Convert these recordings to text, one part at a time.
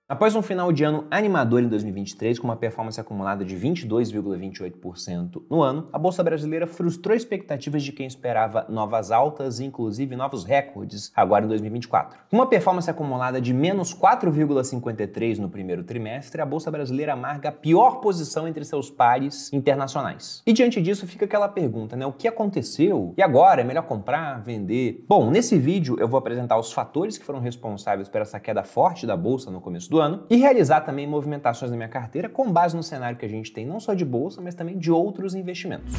Após um final de ano animador em 2023, com uma performance acumulada de 22,28% no ano, a Bolsa Brasileira frustrou expectativas de quem esperava novas altas e inclusive novos recordes agora em 2024. Com uma performance acumulada de menos 4,53% no primeiro trimestre, a Bolsa Brasileira amarga a pior posição entre seus pares internacionais. E diante disso fica aquela pergunta, né? O que aconteceu? E agora? É melhor comprar? Vender? Bom, nesse vídeo eu vou apresentar os fatores que foram responsáveis por essa queda forte da Bolsa no começo do ano e realizar também movimentações na minha carteira com base no cenário que a gente tem não só de bolsa, mas também de outros investimentos.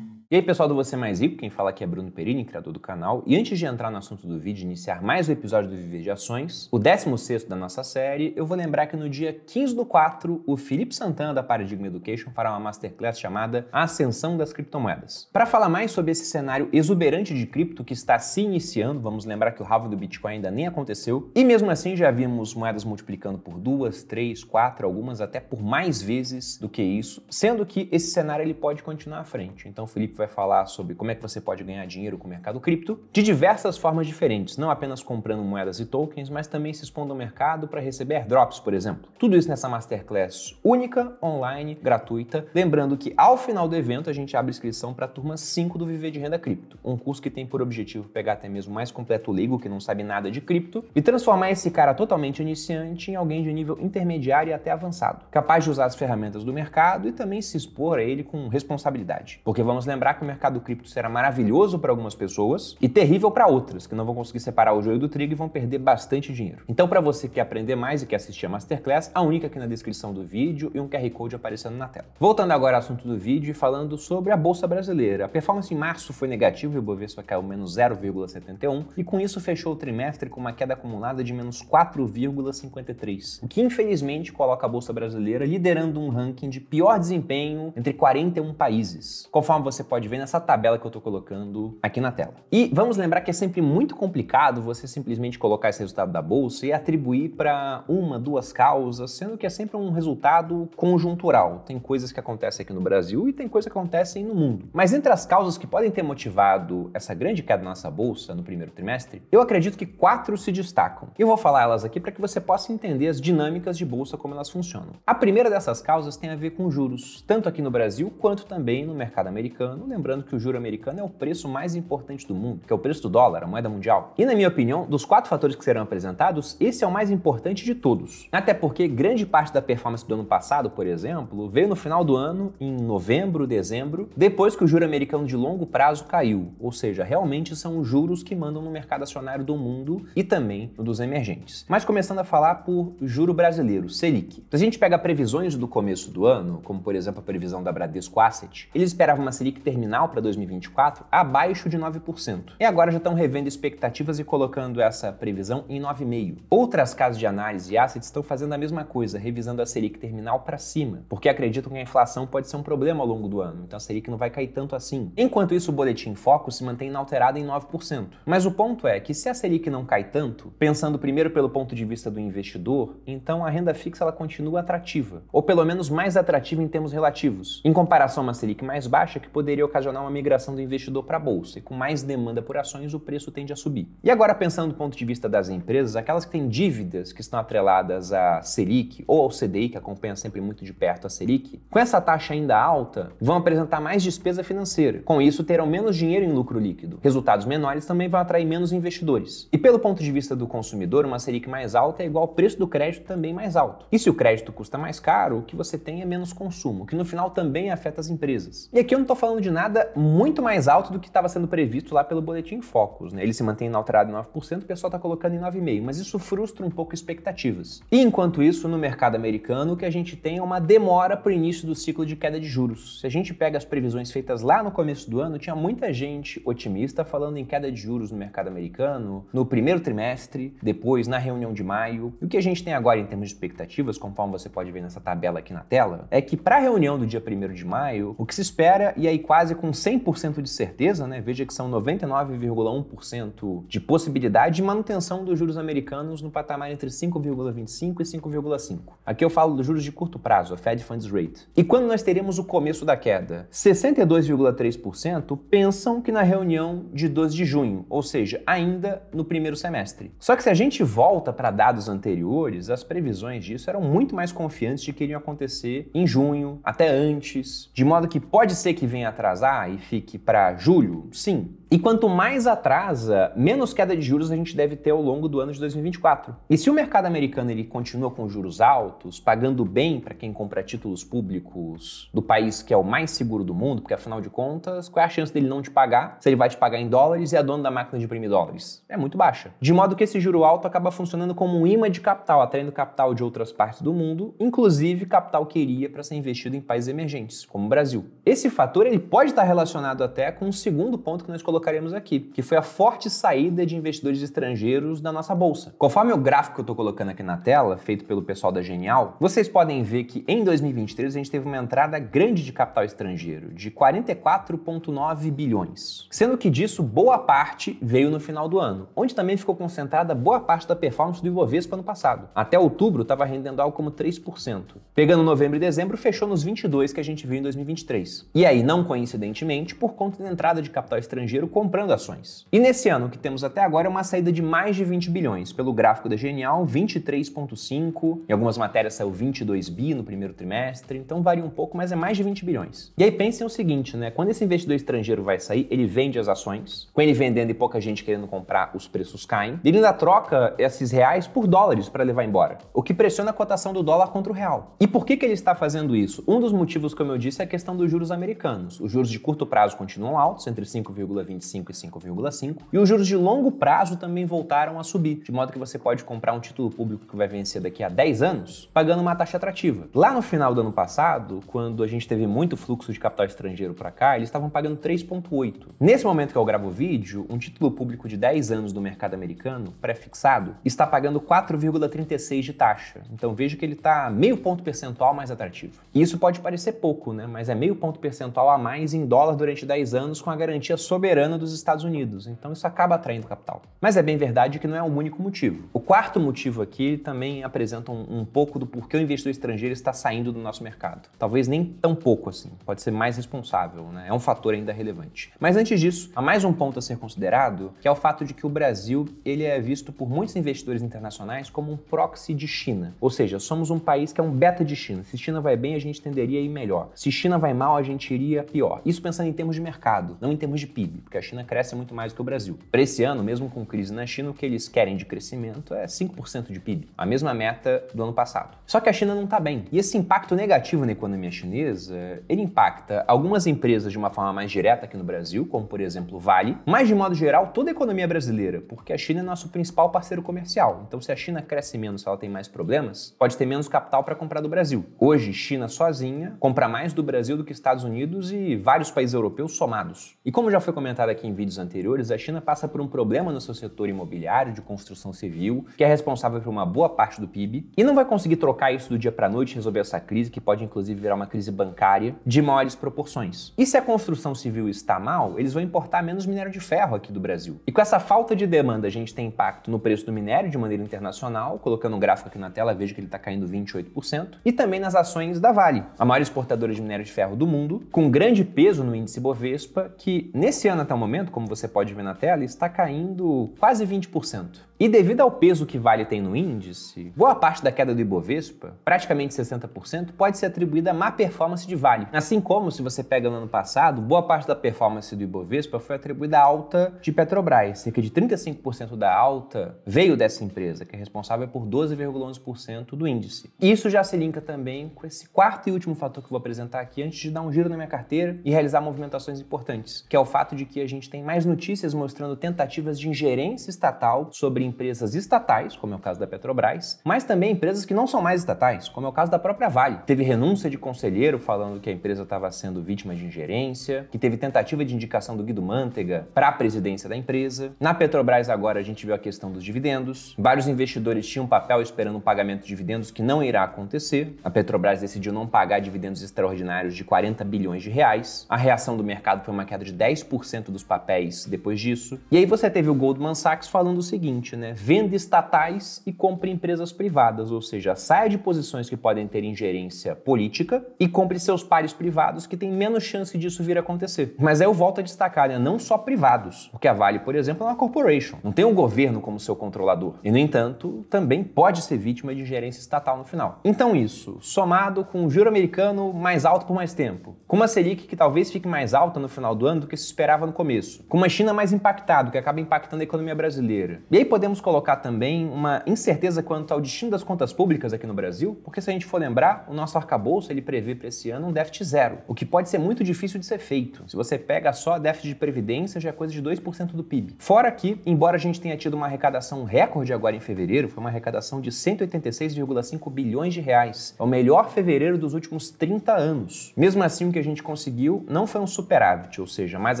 E aí pessoal do Você Mais Rico, quem fala aqui é Bruno Perini, criador do canal, e antes de entrar no assunto do vídeo e iniciar mais um episódio do Viver de Ações, o 16º da nossa série, eu vou lembrar que no dia 15/4, o Felipe Santana da Paradigm Education fará uma masterclass chamada A Ascensão das Criptomoedas. Para falar mais sobre esse cenário exuberante de cripto que está se iniciando, vamos lembrar que o halving do Bitcoin ainda nem aconteceu, e mesmo assim já vimos moedas multiplicando por 2, 3, 4, algumas até por mais vezes do que isso, sendo que esse cenário ele pode continuar à frente. Então o Felipe vai falar sobre como é que você pode ganhar dinheiro com o mercado cripto de diversas formas diferentes, não apenas comprando moedas e tokens, mas também se expondo ao mercado para receber airdrops, por exemplo. Tudo isso nessa masterclass única, online, gratuita. Lembrando que ao final do evento a gente abre inscrição para a turma 5 do Viver de Renda Cripto, um curso que tem por objetivo pegar até mesmo o mais completo leigo que não sabe nada de cripto e transformar esse cara totalmente iniciante em alguém de nível intermediário e até avançado, capaz de usar as ferramentas do mercado e também se expor a ele com responsabilidade. Porque vamos lembrar que o mercado cripto será maravilhoso para algumas pessoas e terrível para outras, que não vão conseguir separar o joio do trigo e vão perder bastante dinheiro. Então, para você que quer aprender mais e quer assistir a Masterclass, a única aqui na descrição do vídeo e um QR Code aparecendo na tela. Voltando agora ao assunto do vídeo e falando sobre a Bolsa Brasileira. A performance em março foi negativa, o Ibovespa caiu menos 0,71 e com isso fechou o trimestre com uma queda acumulada de menos 4,53, o que infelizmente coloca a Bolsa Brasileira liderando um ranking de pior desempenho entre 41 países, conforme você pode ver nessa tabela que eu tô colocando aqui na tela. E vamos lembrar que é sempre muito complicado você simplesmente colocar esse resultado da bolsa e atribuir para uma, duas causas, sendo que é sempre um resultado conjuntural. Tem coisas que acontecem aqui no Brasil e tem coisas que acontecem no mundo. Mas entre as causas que podem ter motivado essa grande queda na nossa bolsa no primeiro trimestre, eu acredito que 4 se destacam. Eu vou falar elas aqui para que você possa entender as dinâmicas de bolsa, como elas funcionam. A primeira dessas causas tem a ver com juros, tanto aqui no Brasil quanto também no mercado americano. Lembrando que o juro americano é o preço mais importante do mundo, que é o preço do dólar, a moeda mundial. E na minha opinião, dos 4 fatores que serão apresentados, esse é o mais importante de todos. Até porque grande parte da performance do ano passado, por exemplo, veio no final do ano, em novembro, dezembro, depois que o juro americano de longo prazo caiu. Ou seja, realmente são os juros que mandam no mercado acionário do mundo e também no dos emergentes. Mas começando a falar por juro brasileiro, Selic. Se a gente pega previsões do começo do ano, como por exemplo a previsão da Bradesco Asset, eles esperavam uma Selic terminal para 2024 abaixo de 9%. E agora já estão revendo expectativas e colocando essa previsão em 9,5%. Outras casas de análise e assets estão fazendo a mesma coisa, revisando a Selic terminal para cima, porque acreditam que a inflação pode ser um problema ao longo do ano, então a Selic não vai cair tanto assim. Enquanto isso, o boletim Focus se mantém inalterado em 9%. Mas o ponto é que se a Selic não cai tanto, pensando primeiro pelo ponto de vista do investidor, então a renda fixa ela continua atrativa, ou pelo menos mais atrativa em termos relativos, em comparação a uma Selic mais baixa que poderia ocasionar uma migração do investidor para a bolsa, e com mais demanda por ações o preço tende a subir. E agora pensando do ponto de vista das empresas, aquelas que têm dívidas que estão atreladas à Selic ou ao CDI, que acompanha sempre muito de perto a Selic, com essa taxa ainda alta, vão apresentar mais despesa financeira. Com isso, terão menos dinheiro em lucro líquido. Resultados menores também vão atrair menos investidores. E pelo ponto de vista do consumidor, uma Selic mais alta é igual ao preço do crédito também mais alto. E se o crédito custa mais caro, o que você tem é menos consumo, que no final também afeta as empresas. E aqui eu não estou falando de nada muito mais alto do que estava sendo previsto lá pelo boletim Focus, né? Ele se mantém inalterado em 9%, o pessoal está colocando em 9,5%, mas isso frustra um pouco expectativas. E enquanto isso, no mercado americano, o que a gente tem é uma demora para o início do ciclo de queda de juros. Se a gente pega as previsões feitas lá no começo do ano, tinha muita gente otimista falando em queda de juros no mercado americano, no primeiro trimestre, depois na reunião de maio. E o que a gente tem agora em termos de expectativas, conforme você pode ver nessa tabela aqui na tela, é que para a reunião do dia 1º de maio, o que se espera, e aí quase quase com 100% de certeza, né? Veja que são 99,1% de possibilidade de manutenção dos juros americanos no patamar entre 5,25 e 5,5. Aqui eu falo dos juros de curto prazo, a Fed Funds Rate. E quando nós teremos o começo da queda? 62,3% pensam que na reunião de 12 de junho, ou seja, ainda no primeiro semestre. Só que se a gente volta para dados anteriores, as previsões disso eram muito mais confiantes de que iriam acontecer em junho, até antes, de modo que pode ser que venha atrasar e fique para julho, sim. E quanto mais atrasa, menos queda de juros a gente deve ter ao longo do ano de 2024. E se o mercado americano ele continua com juros altos, pagando bem para quem compra títulos públicos do país que é o mais seguro do mundo, porque afinal de contas, qual é a chance dele não te pagar se ele vai te pagar em dólares e é dono da máquina de imprimir dólares? É muito baixa. De modo que esse juro alto acaba funcionando como um imã de capital, atraindo capital de outras partes do mundo, inclusive capital que iria para ser investido em países emergentes, como o Brasil. Esse fator ele pode estar relacionado até com um segundo ponto que nós colocaremos aqui, que foi a forte saída de investidores estrangeiros da nossa bolsa. Conforme o gráfico que eu estou colocando aqui na tela, feito pelo pessoal da Genial, vocês podem ver que em 2023 a gente teve uma entrada grande de capital estrangeiro, de 44,9 bilhões. Sendo que disso, boa parte veio no final do ano, onde também ficou concentrada boa parte da performance do Ibovespa ano passado. Até outubro estava rendendo algo como 3%. Pegando novembro e dezembro, fechou nos 22 que a gente viu em 2023. E aí, não coincidentemente, por conta da entrada de capital estrangeiro comprando ações. E nesse ano, o que temos até agora é uma saída de mais de 20 bilhões. Pelo gráfico da Genial, 23,5. Em algumas matérias saiu 22 bi no primeiro trimestre, então varia um pouco, mas é mais de 20 bilhões. E aí pensem o seguinte, né? Quando esse investidor estrangeiro vai sair, ele vende as ações. Com ele vendendo e pouca gente querendo comprar, os preços caem. Ele ainda troca esses reais por dólares para levar embora, o que pressiona a cotação do dólar contra o real. E por que ele está fazendo isso? Um dos motivos, como eu disse, é a questão dos juros americanos. Os juros de curto prazo continuam altos, entre 5,25 e 5,5, e os juros de longo prazo também voltaram a subir, de modo que você pode comprar um título público que vai vencer daqui a 10 anos, pagando uma taxa atrativa. Lá no final do ano passado, quando a gente teve muito fluxo de capital estrangeiro para cá, eles estavam pagando 3,8. Nesse momento que eu gravo o vídeo, um título público de 10 anos do mercado americano, pré-fixado, está pagando 4,36 de taxa. Então vejo que ele está meio ponto percentual mais atrativo. E isso pode parecer pouco, né? Mas é meio ponto percentual a mais em dólar durante 10 anos com a garantia soberana dos Estados Unidos. Então isso acaba atraindo capital. Mas é bem verdade que não é o único motivo. O quarto motivo aqui também apresenta um pouco do porquê o investidor estrangeiro está saindo do nosso mercado. Talvez nem tão pouco assim. Pode ser mais responsável, né? É um fator ainda relevante. Mas antes disso, há mais um ponto a ser considerado, que é o fato de que o Brasil ele é visto por muitos investidores internacionais como um proxy de China. Ou seja, somos um país que é um beta de China. Se China vai bem, a gente tenderia a ir melhor. Se China vai mal, a gente iria pior. Isso pensando em termos de mercado, não em termos de PIB, porque a China cresce muito mais do que o Brasil. Para esse ano, mesmo com crise na China, o que eles querem de crescimento é 5% de PIB, a mesma meta do ano passado. Só que a China não está bem. E esse impacto negativo na economia chinesa, ele impacta algumas empresas de uma forma mais direta aqui no Brasil, como por exemplo Vale, mas de modo geral toda a economia brasileira, porque a China é nosso principal parceiro comercial. Então se a China cresce menos, se ela tem mais problemas, pode ter menos capital para comprar do Brasil. Hoje, China sozinha compra mais do Brasil do que Estados Unidos e vários países europeus somados. E como já foi comentado aqui em vídeos anteriores, a China passa por um problema no seu setor imobiliário de construção civil, que é responsável por uma boa parte do PIB, e não vai conseguir trocar isso do dia para a noite e resolver essa crise, que pode inclusive virar uma crise bancária de maiores proporções. E se a construção civil está mal, eles vão importar menos minério de ferro aqui do Brasil. E com essa falta de demanda, a gente tem impacto no preço do minério de maneira internacional, colocando um gráfico aqui na tela, veja que ele está caindo 28%, e também nas ações da Vale, a maior exportadora de minério de ferro do mundo, com grande peso no índice Bovespa, que nesse ano até o momento, como você pode ver na tela, está caindo quase 20%. E devido ao peso que Vale tem no índice, boa parte da queda do Ibovespa, praticamente 60%, pode ser atribuída à má performance de Vale. Assim como, se você pega no ano passado, boa parte da performance do Ibovespa foi atribuída à alta de Petrobras. Cerca de 35% da alta veio dessa empresa, que é responsável por 12,11% do índice. E isso já se linka também com esse quarto e último fator que eu vou apresentar aqui antes de dar um giro na minha carteira e realizar movimentações importantes, que é o fato de que a gente tem mais notícias mostrando tentativas de ingerência estatal sobre sobre empresas estatais, como é o caso da Petrobras, mas também empresas que não são mais estatais, como é o caso da própria Vale. Teve renúncia de conselheiro falando que a empresa estava sendo vítima de ingerência, que teve tentativa de indicação do Guido Mantega para a presidência da empresa. Na Petrobras agora a gente viu a questão dos dividendos. Vários investidores tinham papel esperando um pagamento de dividendos que não irá acontecer. A Petrobras decidiu não pagar dividendos extraordinários de 40 bilhões de reais. A reação do mercado foi uma queda de 10% dos papéis depois disso. E aí você teve o Goldman Sachs falando o seguinte, né? Venda estatais e compre empresas privadas, ou seja, saia de posições que podem ter ingerência política e compre seus pares privados que têm menos chance disso vir a acontecer. Mas aí eu volto a destacar, né? Não só privados, porque a Vale, por exemplo, é uma corporation, não tem um governo como seu controlador. E, no entanto, também pode ser vítima de ingerência estatal no final. Então isso, somado com o juro americano mais alto por mais tempo, com uma Selic que talvez fique mais alta no final do ano do que se esperava no começo, com uma China mais impactada, que acaba impactando a economia brasileira. E aí podemos colocar também uma incerteza quanto ao destino das contas públicas aqui no Brasil, porque se a gente for lembrar, o nosso arcabouço ele prevê para esse ano um déficit zero, o que pode ser muito difícil de ser feito. Se você pega só déficit de previdência, já é coisa de 2% do PIB. Fora que, embora a gente tenha tido uma arrecadação recorde agora em fevereiro, foi uma arrecadação de 186,5 bilhões de reais. É o melhor fevereiro dos últimos 30 anos. Mesmo assim, o que a gente conseguiu não foi um superávit, ou seja, mais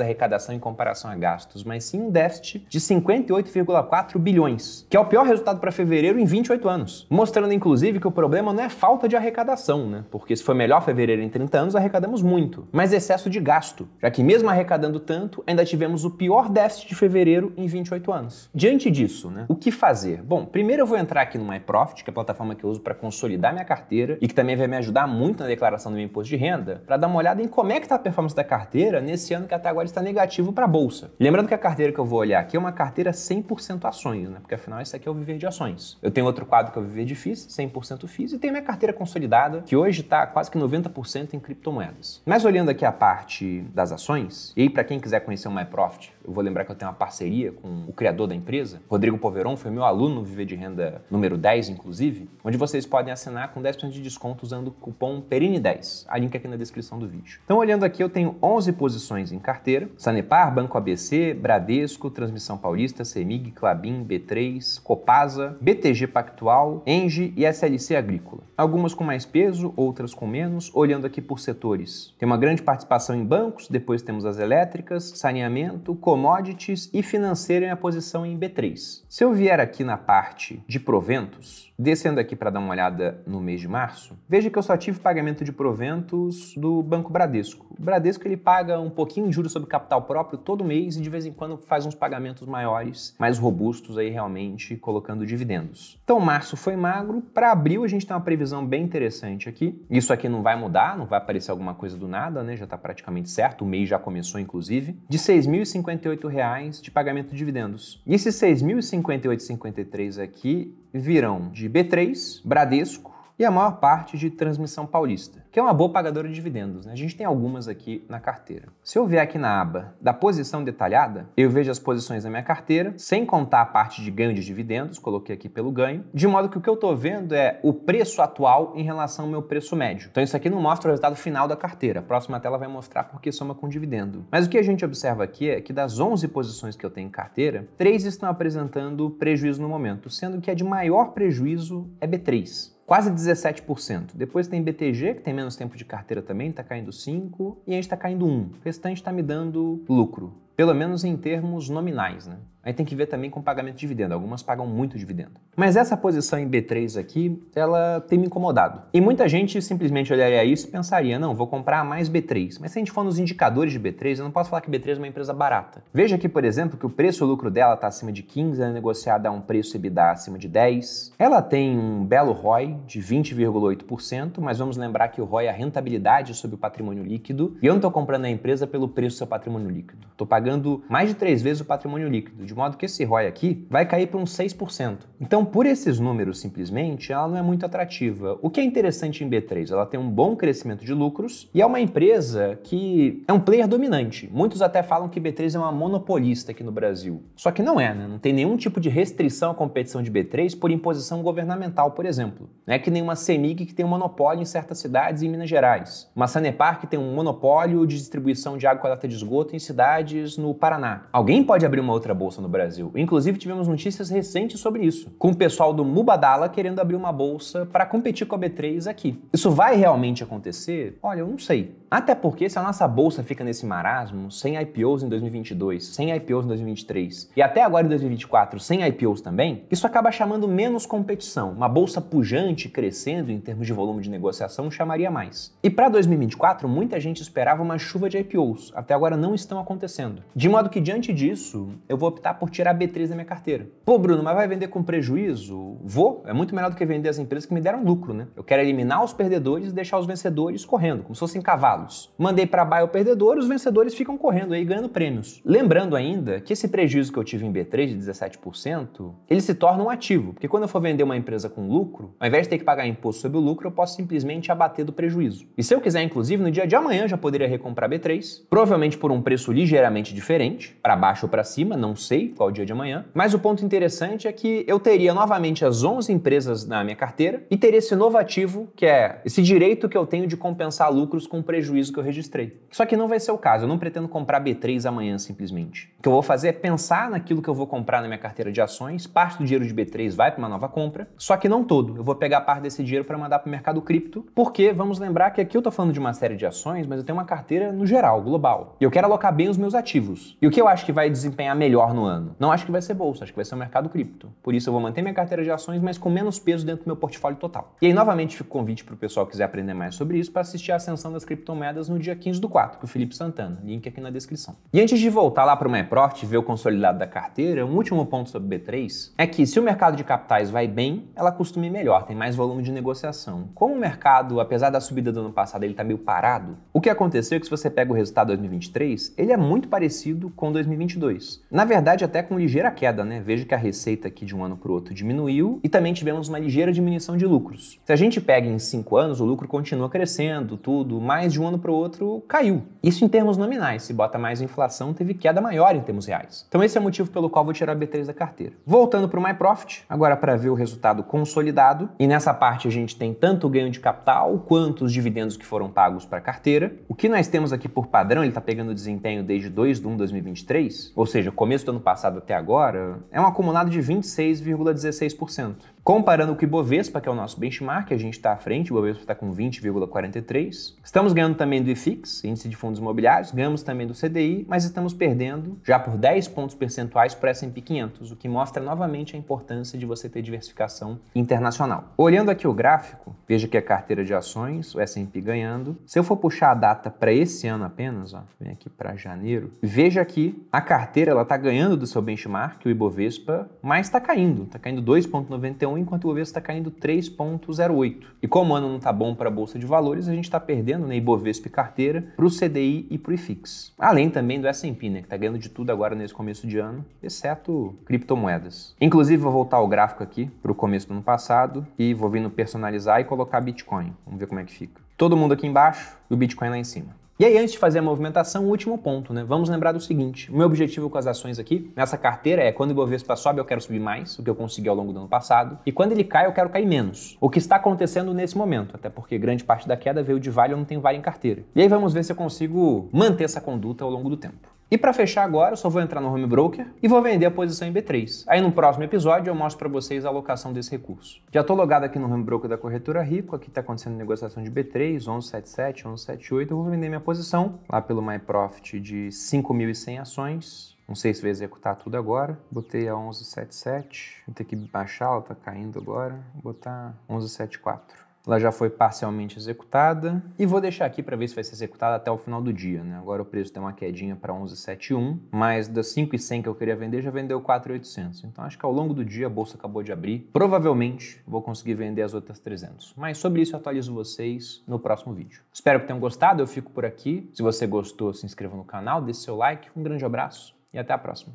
arrecadação em comparação a gastos, mas sim um déficit de 58,4 bilhões, que é o pior resultado para fevereiro em 28 anos. Mostrando, inclusive, que o problema não é falta de arrecadação, né? Porque se foi melhor fevereiro em 30 anos, arrecadamos muito, mas excesso de gasto, já que mesmo arrecadando tanto, ainda tivemos o pior déficit de fevereiro em 28 anos. Diante disso, né, o que fazer? Bom, primeiro eu vou entrar aqui no MyProfit, que é a plataforma que eu uso para consolidar minha carteira e que também vai me ajudar muito na declaração do meu imposto de renda, para dar uma olhada em como é que está a performance da carteira nesse ano que até agora está negativo para a bolsa. Lembrando que a carteira que eu vou olhar aqui é uma carteira 100% ações, né? Porque afinal esse aqui é o Viver de Ações. Eu tenho outro quadro que é o Viver de FIIs, 100% FIIs, e tenho minha carteira consolidada, que hoje está quase que 90% em criptomoedas. Mas olhando aqui a parte das ações, e aí para quem quiser conhecer o MyProfit, eu vou lembrar que eu tenho uma parceria com o criador da empresa, Rodrigo Poveron, foi meu aluno no Viver de Renda número 10, inclusive, onde vocês podem assinar com 10% de desconto usando o cupom PERINE10. A link aqui na descrição do vídeo. Então, olhando aqui, eu tenho 11 posições em carteira. Sanepar, Banco ABC, Bradesco, Transmissão Paulista, CEMIG, Klabin, B3, Copasa, BTG Pactual, Engie e SLC Agrícola. Algumas com mais peso, outras com menos. Olhando aqui por setores, tem uma grande participação em bancos, depois temos as elétricas, saneamento, commodities e financeiro em a posição em B3. Se eu vier aqui na parte de proventos, descendo aqui para dar uma olhada no mês de março, veja que eu só tive pagamento de proventos do Banco Bradesco. O Bradesco ele paga um pouquinho de juros sobre capital próprio todo mês e de vez em quando faz uns pagamentos maiores, mais robustos aí realmente colocando dividendos. Então março foi magro, para abril a gente tem uma previsão bem interessante aqui. Isso aqui não vai mudar, não vai aparecer alguma coisa do nada, né? Já está praticamente certo, o mês já começou inclusive, de R$ 6.058 de pagamento de dividendos. E esses 6.058,53 aqui virão de B3, Bradesco e a maior parte de Transmissão Paulista, que é uma boa pagadora de dividendos, né? A gente tem algumas aqui na carteira. Se eu vier aqui na aba da posição detalhada, eu vejo as posições da minha carteira, sem contar a parte de ganho de dividendos, coloquei aqui pelo ganho, de modo que o que eu estou vendo é o preço atual em relação ao meu preço médio. Então isso aqui não mostra o resultado final da carteira. A próxima tela vai mostrar porque soma com dividendo. Mas o que a gente observa aqui é que das 11 posições que eu tenho em carteira, 3 estão apresentando prejuízo no momento, sendo que a de maior prejuízo é B3. Quase 17%. Depois tem BTG, que tem menos tempo de carteira também, está caindo 5%, e a gente está caindo 1%. O restante está me dando lucro, pelo menos em termos nominais, né? Aí tem que ver também com pagamento de dividendo. Algumas pagam muito dividendo. Mas essa posição em B3 aqui, ela tem me incomodado. E muita gente simplesmente olharia isso e pensaria, não, vou comprar mais B3. Mas se a gente for nos indicadores de B3, eu não posso falar que B3 é uma empresa barata. Veja aqui, por exemplo, que o preço-lucro dela está acima de 15, ela é negociada a um preço EBITDA acima de 10. Ela tem um belo ROI de 20,8%, mas vamos lembrar que o ROI é a rentabilidade sobre o patrimônio líquido. E eu não estou comprando a empresa pelo preço do seu patrimônio líquido. Estou pagando mais de 3 vezes o patrimônio líquido, de modo que esse ROI aqui vai cair para uns 6%. Então, por esses números, simplesmente, ela não é muito atrativa. O que é interessante em B3? Ela tem um bom crescimento de lucros e é uma empresa que é um player dominante. Muitos até falam que B3 é uma monopolista aqui no Brasil. Só que não é, né? Não tem nenhum tipo de restrição à competição de B3 por imposição governamental, por exemplo. Não é que nem uma CEMIG que tem um monopólio em certas cidades em Minas Gerais. Uma Sanepar que tem um monopólio de distribuição de água e coleta de esgoto em cidades no Paraná. Alguém pode abrir uma outra bolsa no Brasil. Inclusive, tivemos notícias recentes sobre isso, com o pessoal do Mubadala querendo abrir uma bolsa para competir com a B3 aqui. Isso vai realmente acontecer? Olha, eu não sei. Até porque se a nossa bolsa fica nesse marasmo, sem IPOs em 2022, sem IPOs em 2023 e até agora em 2024 sem IPOs também, isso acaba chamando menos competição. Uma bolsa pujante, crescendo em termos de volume de negociação, chamaria mais. E para 2024, muita gente esperava uma chuva de IPOs. Até agora não estão acontecendo. De modo que, diante disso, eu vou optar por tirar a B3 da minha carteira. Pô, Bruno, mas vai vender com prejuízo? Vou. É muito melhor do que vender as empresas que me deram lucro, né? Eu quero eliminar os perdedores e deixar os vencedores correndo, como se fossem cavalos. Mandei para baixo o perdedor, os vencedores ficam correndo aí, ganhando prêmios. Lembrando ainda que esse prejuízo que eu tive em B3 de 17%, ele se torna um ativo, porque quando eu for vender uma empresa com lucro, ao invés de ter que pagar imposto sobre o lucro, eu posso simplesmente abater do prejuízo. E se eu quiser, inclusive, no dia de amanhã eu já poderia recomprar B3, provavelmente por um preço ligeiramente diferente, para baixo ou para cima, não sei qual é o dia de amanhã, mas o ponto interessante é que eu teria novamente as 11 empresas na minha carteira e teria esse novo ativo, que é esse direito que eu tenho de compensar lucros com o prejuízo que eu registrei. Só que não vai ser o caso, eu não pretendo comprar B3 amanhã simplesmente. O que eu vou fazer é pensar naquilo que eu vou comprar na minha carteira de ações, parte do dinheiro de B3 vai para uma nova compra, só que não todo. Eu vou pegar parte desse dinheiro para mandar para o mercado cripto, porque vamos lembrar que aqui eu estou falando de uma série de ações, mas eu tenho uma carteira no geral, global. E eu quero alocar bem os meus ativos. E o que eu acho que vai desempenhar melhor no ano? Não acho que vai ser bolsa, acho que vai ser o mercado cripto. Por isso eu vou manter minha carteira de ações, mas com menos peso dentro do meu portfólio total. E aí, novamente, fica o convite para o pessoal que quiser aprender mais sobre isso para assistir a Ascensão das Criptomoedas no dia 15/4, com o Felipe Santana. Link aqui na descrição. E antes de voltar lá para o MyProfit e ver o consolidado da carteira, um último ponto sobre B3 é que se o mercado de capitais vai bem, ela costuma ir melhor, tem mais volume de negociação. Como o mercado, apesar da subida do ano passado, ele está meio parado, o que aconteceu é que se você pega o resultado de 2023, ele é muito parecido com 2022. Na verdade, até com ligeira queda, né? Veja que a receita aqui de um ano para o outro diminuiu e também tivemos uma ligeira diminuição de lucros. Se a gente pega em 5 anos, o lucro continua crescendo, tudo, mas de um ano para o outro caiu. Isso em termos nominais, se bota mais inflação, teve queda maior em termos reais. Então esse é o motivo pelo qual vou tirar a B3 da carteira. Voltando para o MyProfit, agora para ver o resultado consolidado, e nessa parte a gente tem tanto o ganho de capital quanto os dividendos que foram pagos para a carteira. O que nós temos aqui por padrão, ele está pegando desempenho desde 2/1/2023, ou seja, começo do ano passado até agora, é um acumulado de 26,16%. Comparando com o Ibovespa, que é o nosso benchmark, a gente está à frente, o Ibovespa está com 20,43%. Estamos ganhando também do IFIX, índice de fundos imobiliários, ganhamos também do CDI, mas estamos perdendo já por 10 pontos percentuais para o S&P 500, o que mostra novamente a importância de você ter diversificação internacional. Olhando aqui o gráfico, veja que a carteira de ações, o S&P ganhando. Se eu for puxar a data para esse ano apenas, ó, vem aqui para janeiro, veja que a carteira está ganhando do seu benchmark, o Ibovespa, mas está caindo 2,91%, enquanto o Ibovespa está caindo 3,08%. E como o ano não está bom para a Bolsa de Valores, a gente está perdendo, né, Ibovespa e carteira para o CDI e para o IFIX. Além também do S&P, né, que está ganhando de tudo agora nesse começo de ano, exceto criptomoedas. Inclusive, vou voltar o gráfico aqui para o começo do ano passado e vou vir no personalizar e colocar Bitcoin. Vamos ver como é que fica. Todo mundo aqui embaixo e o Bitcoin lá em cima. E aí, antes de fazer a movimentação, o último ponto, né? Vamos lembrar do seguinte, o meu objetivo com as ações aqui, nessa carteira, é quando o Ibovespa sobe, eu quero subir mais, o que eu consegui ao longo do ano passado, e quando ele cai, eu quero cair menos. O que está acontecendo nesse momento, até porque grande parte da queda veio de Vale, eu não tenho Vale em carteira. E aí vamos ver se eu consigo manter essa conduta ao longo do tempo. E para fechar agora, eu só vou entrar no Home Broker e vou vender a posição em B3. Aí no próximo episódio eu mostro para vocês a alocação desse recurso. Já estou logado aqui no Home Broker da Corretora Rico, aqui está acontecendo negociação de B3, 1177, 1178, eu vou vender minha posição lá pelo MyProfit de 5.100 ações. Não sei se vai executar tudo agora. Botei a 1177, vou ter que baixar, ela está caindo agora, vou botar 1174. Ela já foi parcialmente executada e vou deixar aqui para ver se vai ser executada até o final do dia, né? Agora o preço tem uma quedinha para 11,71, mas das 5.100 que eu queria vender já vendeu 4.800. Então acho que ao longo do dia a bolsa acabou de abrir. Provavelmente vou conseguir vender as outras 300. Mas sobre isso eu atualizo vocês no próximo vídeo. Espero que tenham gostado, eu fico por aqui. Se você gostou, se inscreva no canal, deixe seu like. Um grande abraço e até a próxima.